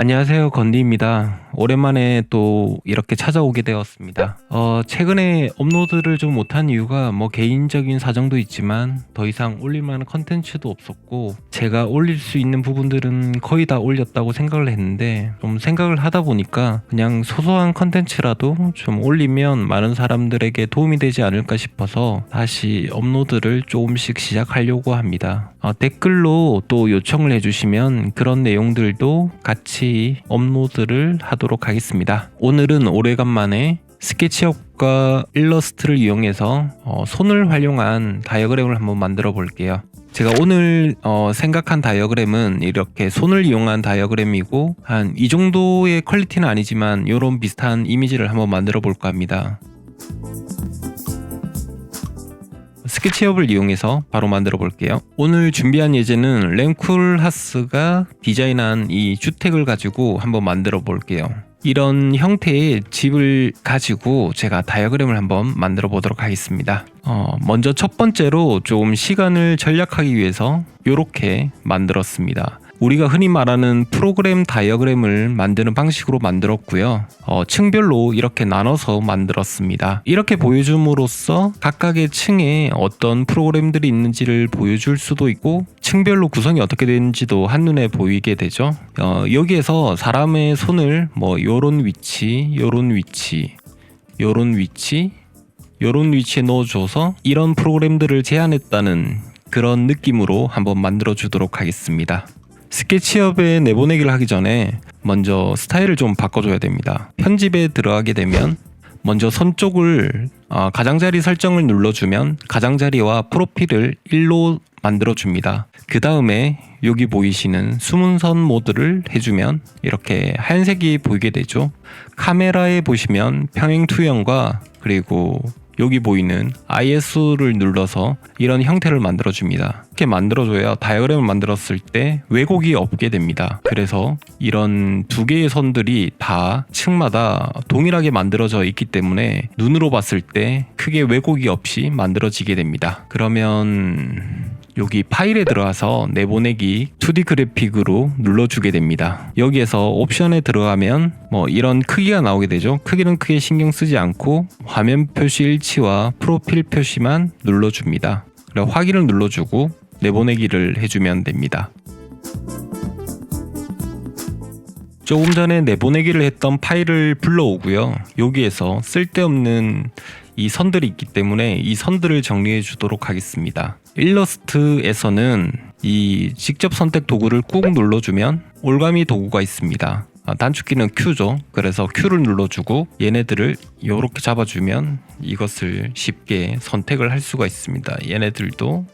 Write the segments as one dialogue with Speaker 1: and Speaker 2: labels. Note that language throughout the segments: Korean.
Speaker 1: 안녕하세요. 건디입니다. 오랜만에 또 이렇게 찾아오게 되었습니다. 최근에 업로드를 좀 못한 이유가 개인적인 사정도 있지만 더 이상 올릴 만한 컨텐츠도 없었고, 제가 올릴 수 있는 부분들은 거의 다 올렸다고 생각을 했는데, 좀 생각을 하다 보니까 그냥 소소한 컨텐츠라도 좀 올리면 많은 사람들에게 도움이 되지 않을까 싶어서 다시 업로드를 조금씩 시작하려고 합니다. 댓글로 또 요청을 해주시면 그런 내용들도 같이 업로드를 하도록 하겠습니다. 오늘은 오래간만에 스케치업과 일러스트를 이용해서 손을 활용한 다이어그램을 한번 만들어 볼게요. 제가 오늘 생각한 다이어그램은 이렇게 손을 이용한 다이어그램이고, 한 이 정도의 퀄리티는 아니지만 이런 비슷한 이미지를 한번 만들어 볼까 합니다. 스케치업을 이용해서 바로 만들어 볼게요. 오늘 준비한 예제는 램쿨하스가 디자인한 이 주택을 가지고 한번 만들어 볼게요. 이런 형태의 집을 가지고 제가 다이어그램을 한번 만들어 보도록 하겠습니다. 먼저 첫 번째로 좀 시간을 절약하기 위해서 이렇게 만들었습니다. 우리가 흔히 말하는 프로그램 다이어그램을 만드는 방식으로 만들었고요. 층별로 이렇게 나눠서 만들었습니다. 이렇게 보여줌으로써 각각의 층에 어떤 프로그램들이 있는지를 보여줄 수도 있고, 층별로 구성이 어떻게 되는지도 한눈에 보이게 되죠. 여기에서 사람의 손을 요런 위치, 요런 위치, 요런 위치, 요런 위치에 넣어줘서 이런 프로그램들을 제안했다는 그런 느낌으로 한번 만들어 주도록 하겠습니다. 스케치업에 내보내기를 하기 전에 먼저 스타일을 좀 바꿔줘야 됩니다. 편집에 들어가게 되면 먼저 선 쪽을 가장자리 설정을 눌러주면 가장자리와 프로필을 1로 만들어줍니다. 그 다음에 여기 보이시는 숨은 선 모드를 해주면 이렇게 하얀색이 보이게 되죠. 카메라에 보시면 평행 투영과 그리고 여기 보이는 ISO를 눌러서 이런 형태를 만들어줍니다. 이렇게 만들어줘야 다이어그램을 만들었을 때 왜곡이 없게 됩니다. 그래서 이런 두 개의 선들이 다 층마다 동일하게 만들어져 있기 때문에 눈으로 봤을 때 크게 왜곡이 없이 만들어지게 됩니다. 그러면 여기 파일에 들어가서 내보내기 2D 그래픽으로 눌러주게 됩니다. 여기에서 옵션에 들어가면 이런 크기가 나오게 되죠. 크기는 크게 신경 쓰지 않고 화면 표시 일치와 프로필 표시만 눌러줍니다. 그리고 확인을 눌러주고 내보내기를 해주면 됩니다. 조금 전에 내보내기를 했던 파일을 불러오고요. 여기에서 쓸데없는 이 선들이 있기 때문에 이 선들을 정리해 주도록 하겠습니다. 일러스트에서는 이 직접 선택 도구를 꾹 눌러주면 올가미 도구가 있습니다. 단축키는 Q죠. 그래서 Q를 눌러주고 얘네들을 이렇게 잡아주면 이것을 쉽게 선택을 할 수가 있습니다. 얘네들도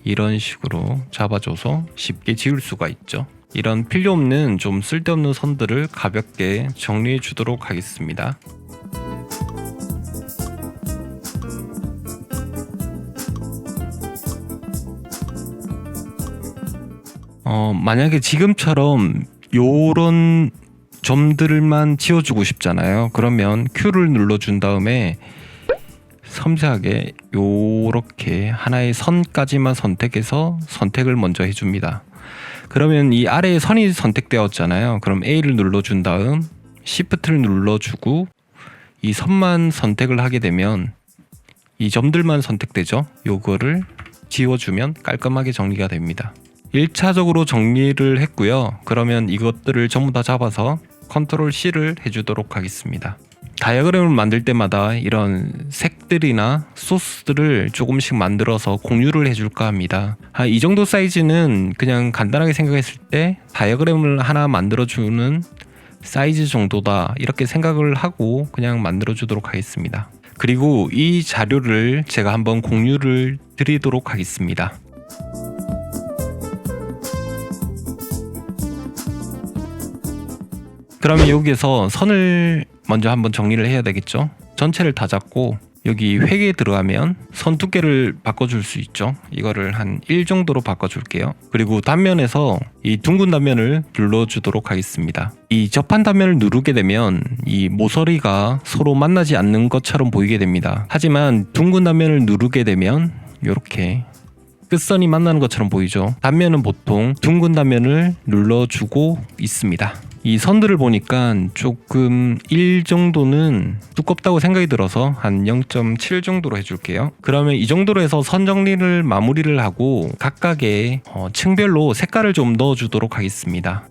Speaker 1: 이런 식으로 잡아줘서 쉽게 지울 수가 있죠. 이런 필요없는 좀 쓸데없는 선들을 가볍게 정리해 주도록 하겠습니다. 만약에 지금처럼 요런 점들만 지워주고 싶잖아요. 그러면 Q를 눌러준 다음에 섬세하게 요렇게 하나의 선까지만 선택해서 선택을 먼저 해줍니다. 그러면 이 아래에 선이 선택되었잖아요. 그럼 A를 눌러준 다음 Shift를 눌러주고 이 선만 선택을 하게 되면 이 점들만 선택되죠. 요거를 지워주면 깔끔하게 정리가 됩니다. 1차적으로 정리를 했고요. 그러면 이것들을 전부 다 잡아서 컨트롤 C를 해주도록 하겠습니다. 다이어그램을 만들 때마다 이런 색들이나 소스들을 조금씩 만들어서 공유를 해줄까 합니다. 이 정도 사이즈는 그냥 간단하게 생각했을 때 다이어그램을 하나 만들어주는 사이즈 정도다, 이렇게 생각을 하고 그냥 만들어주도록 하겠습니다. 그리고 이 자료를 제가 한번 공유를 드리도록 하겠습니다. 그러면 여기에서 선을 먼저 한번 정리를 해야 되겠죠. 전체를 다 잡고 여기 획에 들어가면 선 두께를 바꿔줄 수 있죠. 이거를 한 1 정도로 바꿔줄게요. 그리고 단면에서 이 둥근 단면을 눌러주도록 하겠습니다. 이 접한 단면을 누르게 되면 이 모서리가 서로 만나지 않는 것처럼 보이게 됩니다. 하지만 둥근 단면을 누르게 되면 이렇게 끝선이 만나는 것처럼 보이죠. 단면은 보통 둥근 단면을 눌러주고 있습니다. 이 선들을 보니까 조금 1 정도는 두껍다고 생각이 들어서 한 0.7 정도로 해줄게요. 그러면 이 정도로 해서 선 정리를 마무리를 하고 각각의 층별로 색깔을 좀 넣어주도록 하겠습니다.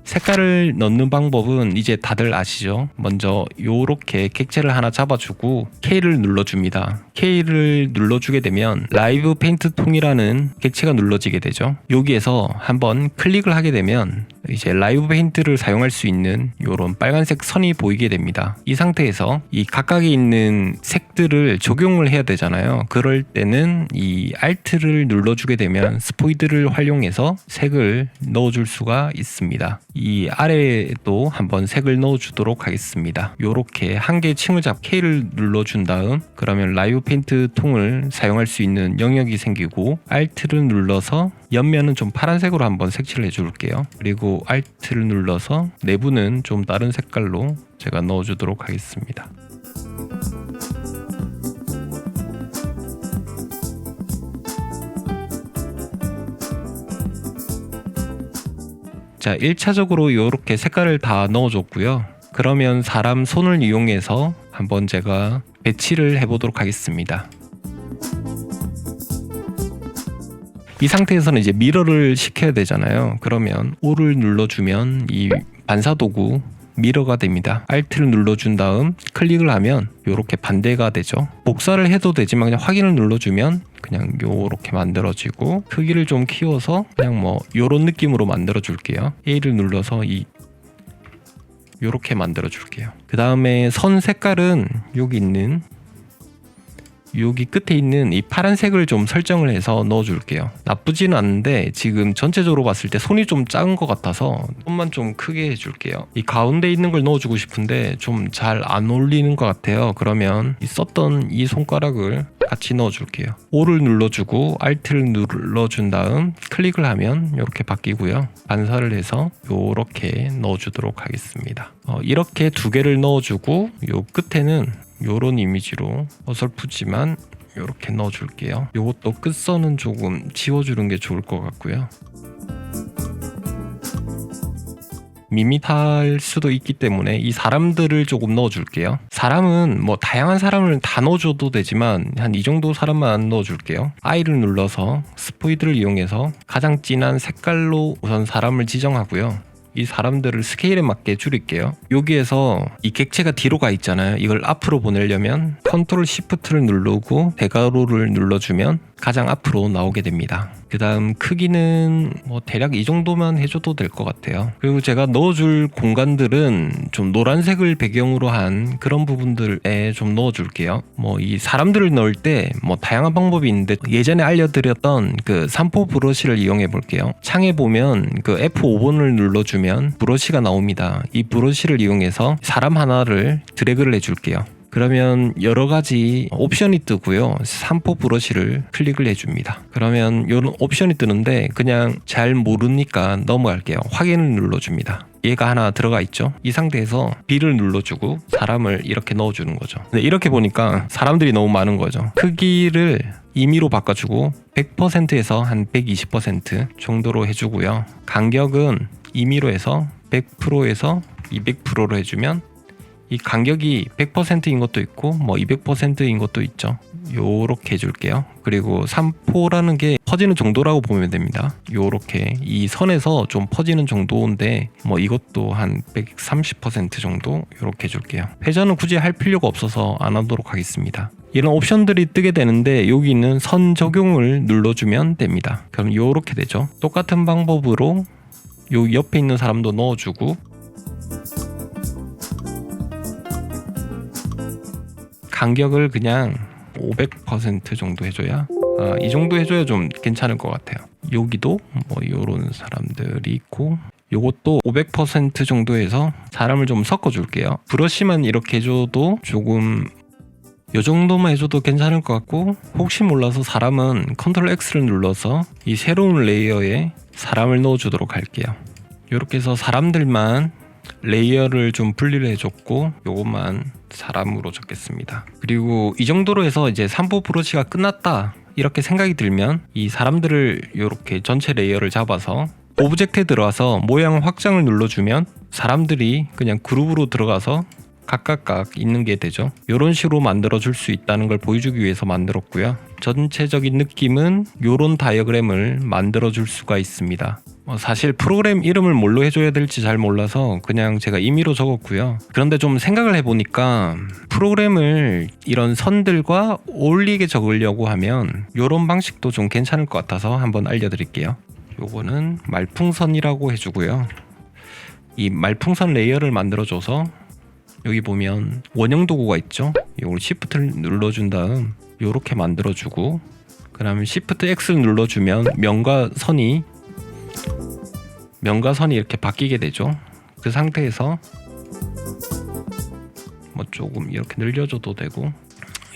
Speaker 1: 색깔을 넣는 방법은 이제 다들 아시죠? 먼저 요렇게 객체를 하나 잡아주고 K를 눌러줍니다. K를 눌러주게 되면 라이브 페인트 통이라는 객체가 눌러지게 되죠. 여기에서 한번 클릭을 하게 되면 이제 라이브 페인트를 사용할 수 있는 요런 빨간색 선이 보이게 됩니다. 이 상태에서 이 각각에 있는 색들을 적용을 해야 되잖아요. 그럴 때는 이 Alt를 눌러주게 되면 스포이드를 활용해서 색을 넣어줄 수가 있습니다. 이 아래에도 한번 색을 넣어주도록 하겠습니다. 요렇게 한 개의 층을 잡고 K를 눌러준 다음 그러면 라이브 페인트 통을 사용할 수 있는 영역이 생기고 Alt를 눌러서 옆면은 좀 파란색으로 한번 색칠을 해줄게요. 그리고 Alt를 눌러서 내부는 좀 다른 색깔로 제가 넣어주도록 하겠습니다. 자, 1차적으로 이렇게 색깔을 다 넣어줬고요. 그러면 사람 손을 이용해서 한번 제가 배치를 해보도록 하겠습니다. 이 상태에서는 이제 미러를 시켜야 되잖아요. 그러면 O를 눌러주면 이 반사도구 미러가 됩니다. Alt를 눌러준 다음 클릭을 하면 이렇게 반대가 되죠. 복사를 해도 되지만 그냥 확인을 눌러주면 그냥 요렇게 만들어지고 크기를 좀 키워서 그냥 뭐 요런 느낌으로 만들어 줄게요. A를 눌러서 요렇게 만들어 줄게요. 그 다음에 선 색깔은 여기 끝에 있는 이 파란색을 좀 설정을 해서 넣어줄게요. 나쁘지는 않은데 지금 전체적으로 봤을 때 손이 좀 작은 것 같아서 손만 좀 크게 해줄게요. 이 가운데 있는 걸 넣어주고 싶은데 좀 잘 안 어울리는 것 같아요. 그러면 썼던 이 손가락을 같이 넣어줄게요. O를 눌러주고 Alt를 눌러준 다음 클릭을 하면 이렇게 바뀌고요. 반사를 해서 이렇게 넣어주도록 하겠습니다. 이렇게 두 개를 넣어주고 요 끝에는 요런 이미지로 어설프지만 이렇게 넣어줄게요. 요것도 끝선은 조금 지워주는 게 좋을 것 같고요. 밋밋할 수도 있기 때문에 이 사람들을 조금 넣어줄게요. 사람은 뭐 다양한 사람을 다 넣어줘도 되지만 한 이 정도 사람만 넣어줄게요. I를 눌러서 스포이드를 이용해서 가장 진한 색깔로 우선 사람을 지정하고요. 이 사람들을 스케일에 맞게 줄일게요. 여기에서 이 객체가 뒤로 가 있잖아요. 이걸 앞으로 보내려면 컨트롤 시프트를 누르고 대괄호를 눌러주면 가장 앞으로 나오게 됩니다. 그 다음 크기는 뭐 대략 이 정도만 해줘도 될 것 같아요. 그리고 제가 넣어줄 공간들은 좀 노란색을 배경으로 한 그런 부분들에 좀 넣어줄게요. 뭐 이 사람들을 넣을 때 뭐 다양한 방법이 있는데 예전에 알려드렸던 그 3포 브러쉬를 이용해 볼게요. 창에 보면 그 F5번을 눌러주면 브러쉬가 나옵니다. 이 브러쉬를 이용해서 사람 하나를 드래그를 해줄게요. 그러면 여러 가지 옵션이 뜨고요. 3포 브러쉬를 클릭을 해줍니다. 그러면 이런 옵션이 뜨는데 그냥 잘 모르니까 넘어갈게요. 확인을 눌러줍니다. 얘가 하나 들어가 있죠. 이 상태에서 B를 눌러주고 사람을 이렇게 넣어주는 거죠. 근데 이렇게 보니까 사람들이 너무 많은 거죠. 크기를 임의로 바꿔주고 100%에서 한 120% 정도로 해주고요. 간격은 임의로 해서 100%에서 200%로 해주면 이 간격이 100%인 것도 있고 뭐 200%인 것도 있죠. 요렇게 해줄게요. 그리고 3포라는 게 퍼지는 정도라고 보면 됩니다. 요렇게 이 선에서 좀 퍼지는 정도인데 뭐 이것도 한 130% 정도 요렇게 해줄게요. 회전은 굳이 할 필요가 없어서 안 하도록 하겠습니다. 이런 옵션들이 뜨게 되는데 여기 있는 선 적용을 눌러주면 됩니다. 그럼 요렇게 되죠. 똑같은 방법으로 요 옆에 있는 사람도 넣어주고 간격을 그냥 500% 정도 해줘야 이 정도 해줘야 좀 괜찮을 것 같아요. 여기도 뭐 요런 사람들이 있고 요것도 500% 정도 해서 사람을 좀 섞어줄게요. 브러쉬만 이렇게 해줘도 조금 요 정도만 해줘도 괜찮을 것 같고 혹시 몰라서 사람은 컨트롤 X를 눌러서 이 새로운 레이어에 사람을 넣어주도록 할게요. 이렇게 해서 사람들만 레이어를 좀 분리를 해줬고 요것만 사람으로 적겠습니다. 그리고 이 정도로 해서 이제 3포 브러쉬가 끝났다 이렇게 생각이 들면 이 사람들을 이렇게 전체 레이어를 잡아서 오브젝트에 들어와서 모양 확장을 눌러주면 사람들이 그냥 그룹으로 들어가서 각각 있는 게 되죠. 이런 식으로 만들어 줄 수 있다는 걸 보여주기 위해서 만들었고요. 전체적인 느낌은 이런 다이어그램을 만들어 줄 수가 있습니다. 사실 프로그램 이름을 뭘로 해줘야 될지 잘 몰라서 그냥 제가 임의로 적었고요. 그런데 좀 생각을 해보니까 프로그램을 이런 선들과 어울리게 적으려고 하면 이런 방식도 좀 괜찮을 것 같아서 한번 알려드릴게요. 요거는 말풍선이라고 해주고요. 이 말풍선 레이어를 만들어줘서 여기 보면 원형 도구가 있죠. 이걸 Shift를 눌러준 다음 이렇게 만들어주고, 그 다음에 Shift X를 눌러주면 면과 선이 이렇게 바뀌게 되죠. 그 상태에서 뭐 조금 이렇게 늘려줘도 되고,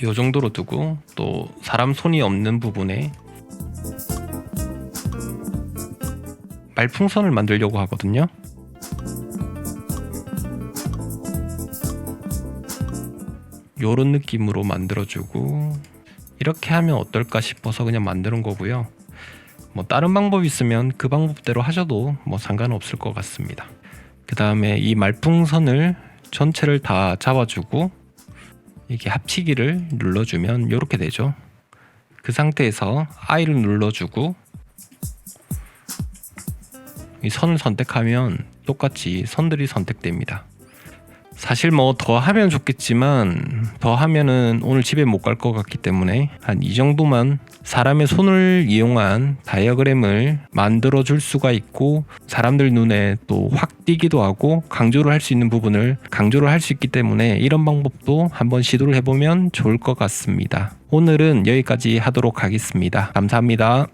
Speaker 1: 이 정도로 두고 또 사람 손이 없는 부분에 말풍선을 만들려고 하거든요. 요런 느낌으로 만들어주고, 이렇게 하면 어떨까 싶어서 그냥 만드는 거고요. 뭐 다른 방법이 있으면 그 방법대로 하셔도 뭐 상관없을 것 같습니다. 그 다음에 이 말풍선을 전체를 다 잡아주고 이게 합치기를 눌러주면 이렇게 되죠. 그 상태에서 I를 눌러주고 이 선을 선택하면 똑같이 선들이 선택됩니다. 사실 뭐 더 하면 좋겠지만 더 하면은 오늘 집에 못 갈 것 같기 때문에 한 이 정도만 사람의 손을 이용한 다이어그램을 만들어 줄 수가 있고, 사람들 눈에 또 확 띄기도 하고 강조를 할 수 있는 부분을 강조를 할 수 있기 때문에 이런 방법도 한번 시도를 해보면 좋을 것 같습니다. 오늘은 여기까지 하도록 하겠습니다. 감사합니다.